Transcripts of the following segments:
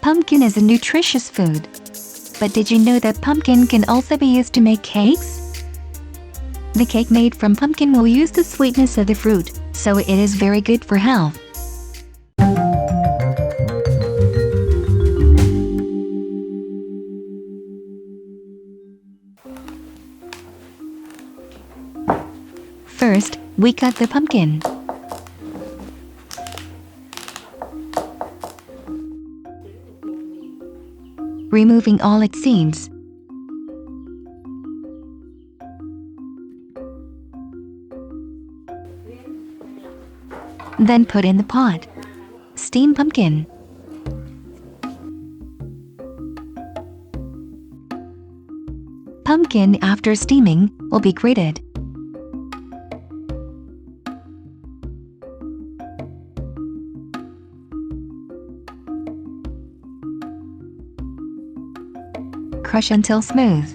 Pumpkin is a nutritious food. But did you know that pumpkin can also be used to make cakes? The cake made from pumpkin will use the sweetness of the fruit, so it is very good for health. First, we cut the pumpkin. Removing all its seeds. Then put in the pot. Steam pumpkin. Pumpkin after steaming will be grated. Crush until smooth.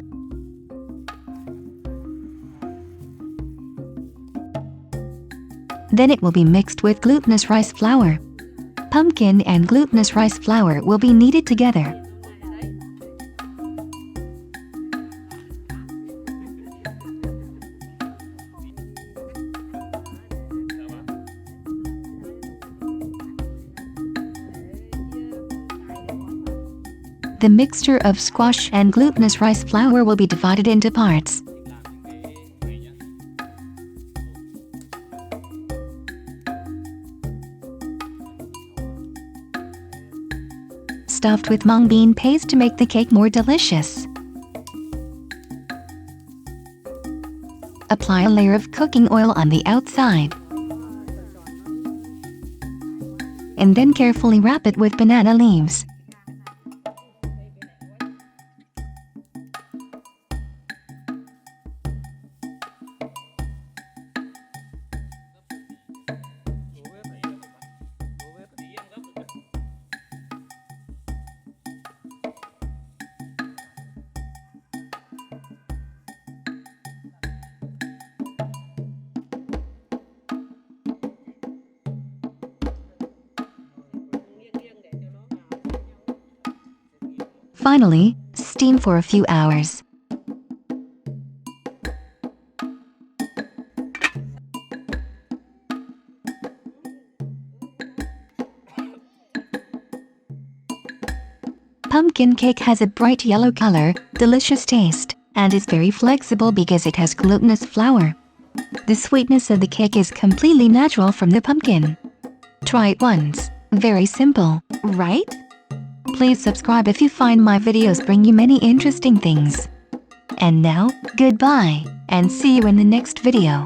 Then it will be mixed with glutinous rice flour. Pumpkin and glutinous rice flour will be kneaded together. The mixture of squash and glutinous rice flour will be divided into parts. Stuffed with mung bean paste to make the cake more delicious. Apply a layer of cooking oil on the outside. And then carefully wrap it with banana leaves. Finally, steam for a few hours. Pumpkin cake has a bright yellow color, delicious taste, and is very flexible because it has glutinous flour. The sweetness of the cake is completely natural from the pumpkin. Try it once. Very simple, right? Please subscribe if you find my videos bring you many interesting things. And now, goodbye, and see you in the next video.